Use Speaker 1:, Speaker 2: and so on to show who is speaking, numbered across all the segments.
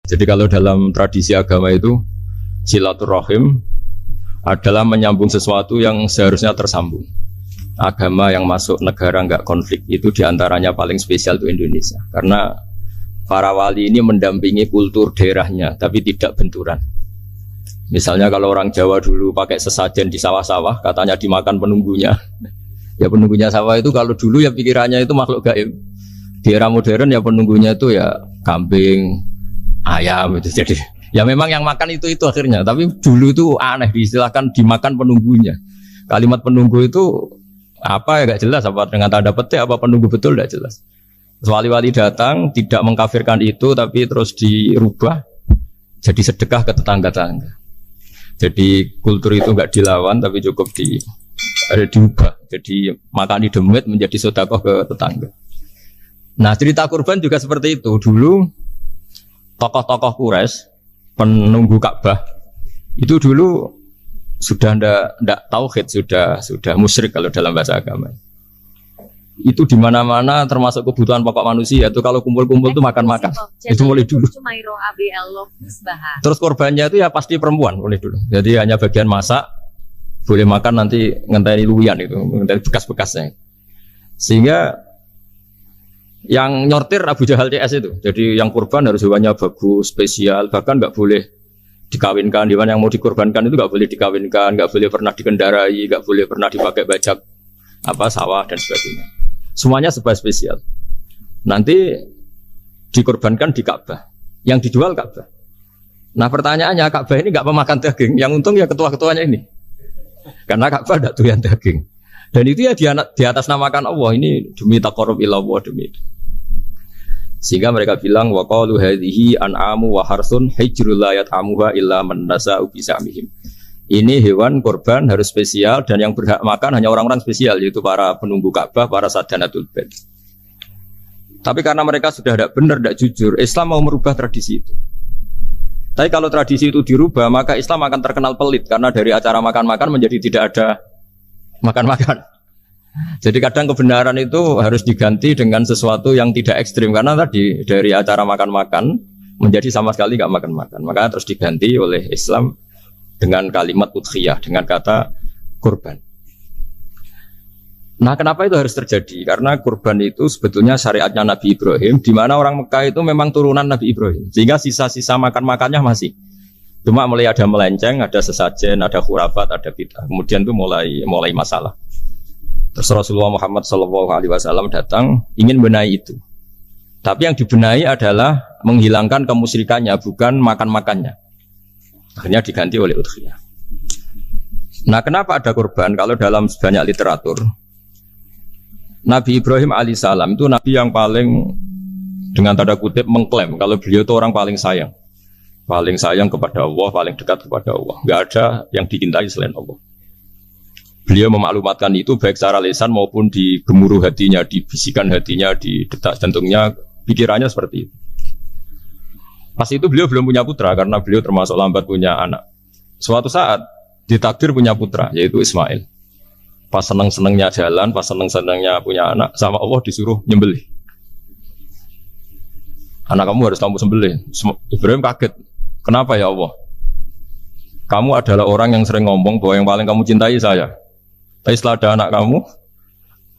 Speaker 1: Jadi kalau dalam tradisi agama itu silaturahim adalah menyambung sesuatu yang seharusnya tersambung. Agama yang masuk negara enggak konflik itu diantaranya paling spesial itu Indonesia. Karena para wali ini mendampingi kultur daerahnya, tapi tidak benturan. Misalnya kalau orang Jawa dulu pakai sesajen di sawah-sawah, katanya dimakan penunggunya. Ya penunggunya sawah itu kalau dulu ya pikirannya itu makhluk gaib. Di era modern ya penunggunya itu ya kambing, ayam itu. Jadi ya memang yang makan itu akhirnya. Tapi dulu itu aneh diistilahkan dimakan penunggunya. Kalimat penunggu itu apa ya gak jelas, apa dengan tanda petik apa penunggu betul gak jelas. Wali-wali datang tidak mengkafirkan itu tapi terus dirubah jadi sedekah ke tetangga-tetangga. Jadi kultur itu enggak dilawan tapi cukup diubah. Jadi makan di demit menjadi sedekah ke tetangga. Nah, cerita kurban juga seperti itu. Dulu tokoh-tokoh Quraisy penunggu Ka'bah itu dulu sudah ndak tauhid, sudah musyrik kalau dalam bahasa agama. Itu di mana-mana termasuk kebutuhan pokok manusia itu kalau kumpul-kumpul itu makan-makan. Itu mulai dulu. Terus korbannya itu ya pasti perempuan mulai dulu. Jadi hanya bagian masak, boleh makan nanti ngenteni luwian itu, ngenteni bekas-bekasnya. Sehingga yang nyortir Abu Jahal CS itu. Jadi yang kurban harus hewannya bagus, spesial, bahkan nggak boleh dikawinkan. Hewan yang mau dikorbankan itu nggak boleh dikawinkan, nggak boleh pernah dikendarai, nggak boleh pernah dipakai bajak sawah dan sebagainya. Semuanya serba spesial. Nanti dikorbankan di Ka'bah, yang dijual Ka'bah. Nah pertanyaannya Ka'bah ini nggak pemakan daging, yang untung ya ketua-ketuanya ini, karena Ka'bah tidak doyan daging. Dan itu ya di atas namakan Allah, ini demi taqarrub ila Allah, demi itu. Sehingga mereka bilang wa qalu hadhihi an'amu wa harsun hijrul la yat'amuha illa man nasa'u bi samihim. Ini hewan korban harus spesial dan yang berhak makan hanya orang-orang spesial, yaitu para penunggu Ka'bah, para sadanatul bait. Tapi karena mereka sudah tidak benar, tidak jujur, Islam mau merubah tradisi itu. Tapi kalau tradisi itu dirubah, maka Islam akan terkenal pelit karena dari acara makan-makan menjadi tidak ada makan-makan. Jadi kadang kebenaran itu harus diganti dengan sesuatu yang tidak ekstrim, karena tadi dari acara makan-makan menjadi sama sekali nggak makan-makan. Maka terus diganti oleh Islam dengan kalimat udhiyah, dengan kata kurban. Nah, kenapa itu harus terjadi? Karena kurban itu sebetulnya syariatnya Nabi Ibrahim, di mana orang Mekah itu memang turunan Nabi Ibrahim, sehingga sisa-sisa makan-makannya masih. Cuma mulai ada melenceng, ada sesajen, ada khurafat, ada bid'ah. Kemudian itu mulai masalah. Terus Rasulullah Muhammad SAW datang ingin benahi itu. Tapi yang dibenahi adalah menghilangkan kemusyrikannya, bukan makan-makannya. Akhirnya diganti oleh udhiyah. Nah, kenapa ada kurban? Kalau dalam banyak literatur, Nabi Ibrahim alaihissalam itu Nabi yang paling dengan tanda kutip mengklaim kalau beliau itu orang paling sayang. Paling sayang kepada Allah, paling dekat kepada Allah. Enggak ada yang dicintai selain Allah. Beliau memaklumatkan itu baik secara lisan maupun di gemuruh hatinya, di bisikan hatinya, di detak jantungnya, pikirannya seperti itu. Pas itu beliau belum punya putra karena beliau termasuk lambat punya anak. Suatu saat ditakdir punya putra, yaitu Ismail. Pas seneng-senengnya jalan, pas seneng-senengnya punya anak, sama Allah disuruh nyembelih. Anak kamu harus kamu sembelih. Ibrahim kaget. Kenapa ya Allah? Kamu adalah orang yang sering ngomong bahwa yang paling kamu cintai saya. Tapi setelah ada anak kamu,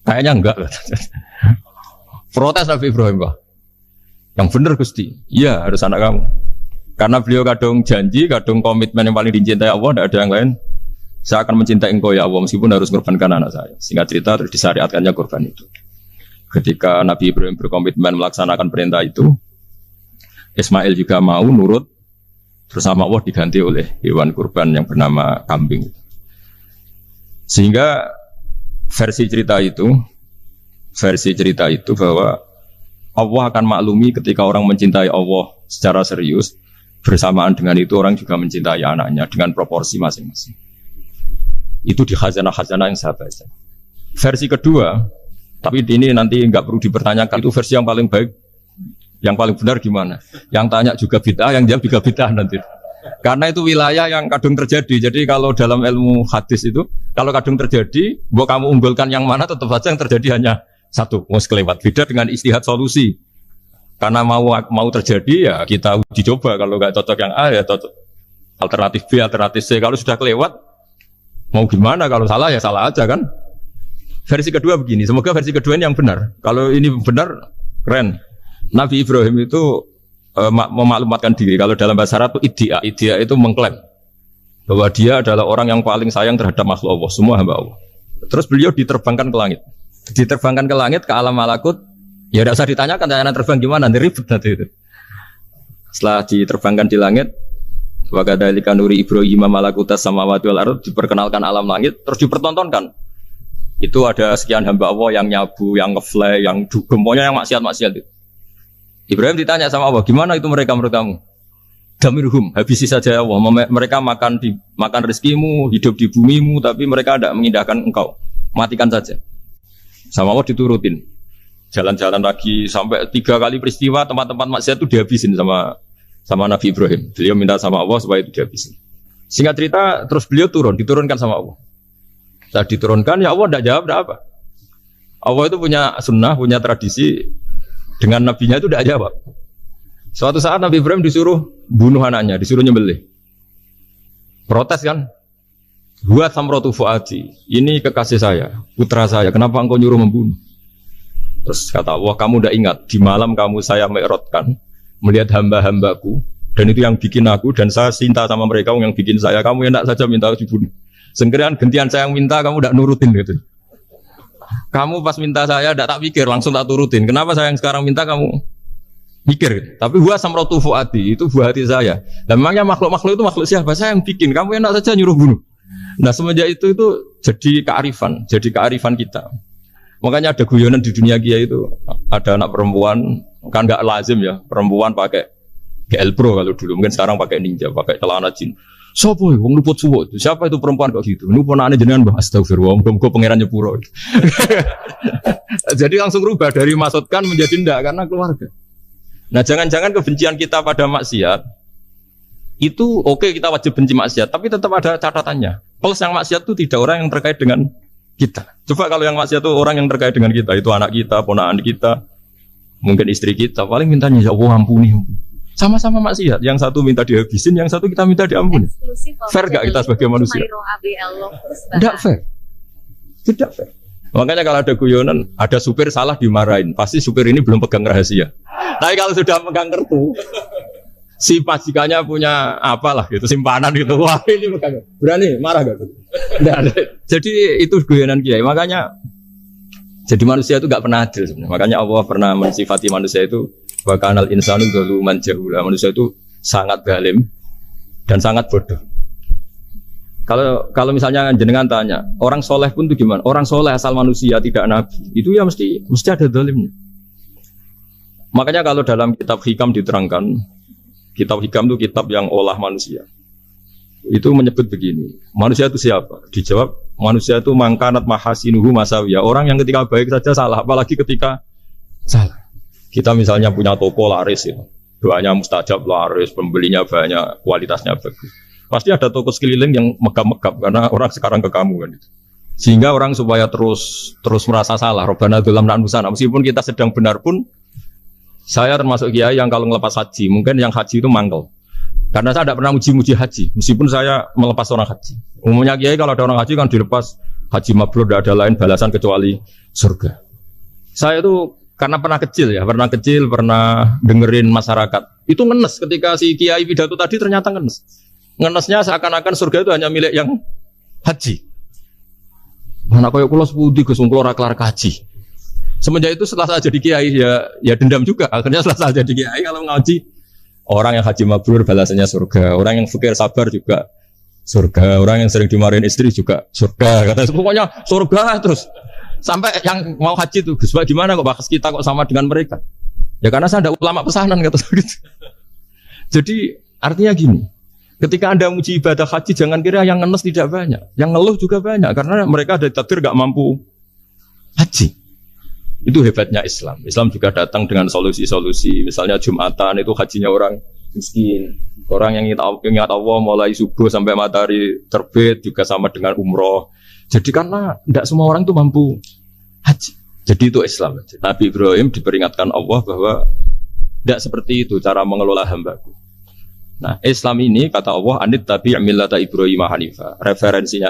Speaker 1: kayaknya enggak. Protes Nabi Ibrahim, Pak. Yang benar Gusti, iya harus anak kamu. Karena beliau kadung janji, kadung komitmen yang paling dicintai Allah, tidak ada yang lain. Saya akan mencintai engkau ya Allah, meskipun harus mengorbankan anak saya. Singkat cerita, terus disyariatkannya korban itu. Ketika Nabi Ibrahim berkomitmen melaksanakan perintah itu, Ismail juga mau nurut, terus sama Allah diganti oleh hewan kurban yang bernama kambing. Sehingga versi cerita itu bahwa Allah akan maklumi ketika orang mencintai Allah secara serius, bersamaan dengan itu orang juga mencintai anaknya dengan proporsi masing-masing. Itu di khazanah-khazanah yang saya baca. Versi kedua, tapi ini nanti nggak perlu dipertanyakan, itu versi yang paling baik, yang paling benar gimana? Yang tanya juga bid'ah, yang jawab juga bid'ah nanti. Karena itu wilayah yang kadung terjadi. Jadi kalau dalam ilmu hadis itu, kalau kadung terjadi, buat kamu unggulkan yang mana, tetap saja yang terjadi hanya satu, mau kelewat. Beda dengan istihad solusi. karena mau terjadi ya kita uji coba. Kalau nggak cocok yang A ya cocok alternatif B, alternatif C. Kalau sudah kelewat mau gimana? Kalau salah ya salah aja kan. Versi kedua begini. Semoga versi kedua ini yang benar. Kalau ini benar keren. Nabi Ibrahim itu memaklumatkan diri. Kalau dalam bahasa Arab itu iddia itu mengklaim bahwa dia adalah orang yang paling sayang terhadap makhluk Allah, semua hamba Allah. Terus beliau diterbangkan ke langit. Diterbangkan ke langit, ke alam malakut. Ya tidak usah ditanyakan, tanya terbang gimana, nanti ribet nanti itu. Setelah diterbangkan di langit, wa kadzalika nuri Ibrahim malakutas samawati wal ardh, diperkenalkan alam langit, terus dipertontonkan. Itu ada sekian hamba Allah yang nyabu, yang ngefly, yang dugem, pokoknya yang maksiat-maksiat itu. Ibrahim ditanya sama Allah, gimana itu mereka menurut kamu? Damirhum, habisi saja Allah. Mereka makan rezekimu, hidup di bumimu, tapi mereka tidak mengindahkan engkau. Matikan saja. Sama Allah diturutin. Jalan-jalan lagi sampai 3 kali peristiwa tempat-tempat maksiat itu dihabisin sama Nabi Ibrahim. Beliau minta sama Allah supaya itu dihabisin. Singkat cerita, terus beliau diturunkan sama Allah. Setelah diturunkan, ya Allah tidak jawab, tidak apa. Allah itu punya sunnah, punya tradisi. Dengan nabinya itu tidak jawab. Suatu saat Nabi Ibrahim disuruh bunuh anaknya, disuruh nyembelih. Protes kan? Buat samrotu fuadi. Ini kekasih saya, putra saya. Kenapa engkau nyuruh membunuh? Terus kata Allah, kamu udah ingat di malam kamu saya mi'rajkan melihat hamba-hambaku dan itu yang bikin aku dan saya cinta sama mereka yang bikin saya. Kamu enak saja minta dibunuh. Segerian gantian saya yang minta kamu udah nurutin gitu. Kamu pas minta saya tidak tak pikir langsung tak turutin. Kenapa saya yang sekarang minta kamu mikir, tapi huwa samratu fuadi, itu buah hati saya. Dan memangnya makhluk-makhluk itu makhluk siapa? Saya yang bikin. Kamu enak saja nyuruh bunuh. Nah semenjak itu jadi kearifan kita. Makanya ada guyonan di dunia kiai itu, ada anak perempuan, kan nggak lazim ya, perempuan pakai GL Pro kalau dulu, mungkin sekarang pakai Ninja, pakai celana jin. Sopo ya, wong luput suwo. Siapa itu perempuan kok gitu? Ini ponakane jenengan Mbah, astagfirullah, muga-muga pangeran nyepuro. Jadi langsung rubah dari maksudkan menjadi ndak karena keluarga. Nah jangan-jangan kebencian kita pada maksiat itu oke, kita wajib benci maksiat, tapi tetap ada catatannya. Plus yang maksiat itu tidak orang yang terkait dengan kita. Coba kalau yang maksiat itu orang yang terkait dengan kita, itu anak kita, ponakan kita, mungkin istri kita, paling mintanya ya Allah ampuni. Sama-sama maksiat, yang satu minta dihabisin, yang satu kita minta diampuni. Fair gak kita sebagai manusia? Tidak fair. Tidak fair. Makanya kalau ada guyonan, ada supir salah dimarahin, pasti supir ini belum pegang rahasia. Tapi kalau sudah pegang kartu, si majikannya punya apalah gitu, simpanan gitu, wah ini pegang, berani marah gak tuh? Jadi itu guyonan kiai. Makanya jadi manusia itu gak pernah adil sebenarnya. Makanya Allah pernah mensifati manusia itu wa kanal insanu zaluman jahula. Manusia itu sangat zalim dan sangat bodoh. Kalau misalnya jenengan tanya, orang soleh pun itu gimana? Orang soleh asal manusia tidak nabi, itu ya mesti ada zalimnya. Makanya kalau dalam kitab Hikam diterangkan, kitab Hikam itu kitab yang olah manusia. Itu menyebut begini, manusia itu siapa? Dijawab, manusia itu mangkanat mahasinuhu masawiyah. Orang yang ketika baik saja salah, apalagi ketika salah. Kita misalnya punya toko laris ya, doanya mustajab laris, pembelinya banyak, kualitasnya bagus. Pasti ada toko sekeliling yang megap-megap karena orang sekarang ke kamu kan itu. Sehingga orang supaya terus merasa salah. Rabbana dzulamna anfusana. Meskipun kita sedang benar pun, saya termasuk kiai yang kalau ngelepas haji, mungkin yang haji itu mangkel. Karena saya tidak pernah muji-muji haji, meskipun saya melepas orang haji. Umumnya kiai kalau ada orang haji kan dilepas haji mabrur, tidak ada lain balasan kecuali surga. Saya itu karena pernah kecil, pernah dengerin masyarakat. Itu ngenes ketika si kiai pidato tadi ternyata ngenes. Ngenesnya seakan-akan surga itu hanya milik yang haji. Mana koyo kula sepudi Gus kula ora kelar kaji. Semenjak itu setelah saya jadi kiai ya dendam juga. Akhirnya setelah saya jadi kiai kalau ngaji orang yang haji mabrur balasannya surga, orang yang fakir sabar juga surga, orang yang sering dimarahin istri juga surga. Kata pokoknya surga terus. Sampai yang mau haji itu Gus gimana kok bahas kita kok sama dengan mereka? Ya karena saya ada ulama pesanan kata gitu. Jadi artinya gini. Ketika Anda muji ibadah haji, jangan kira yang ngenes tidak banyak. Yang ngeluh juga banyak, karena mereka ada takdir gak mampu haji. Itu hebatnya Islam. Islam juga datang dengan solusi-solusi. Misalnya Jumatan, itu hajinya orang miskin. Orang yang ingat Allah mulai subuh sampai matahari terbit, juga sama dengan umroh. Jadi karena tidak semua orang itu mampu haji. Jadi itu Islam. Nabi Ibrahim diperingatkan Allah bahwa Tidak seperti itu cara mengelola hambaku. Nah, Islam ini kata Allah anit tabi' millata Ibrahim Hanifah. Referensinya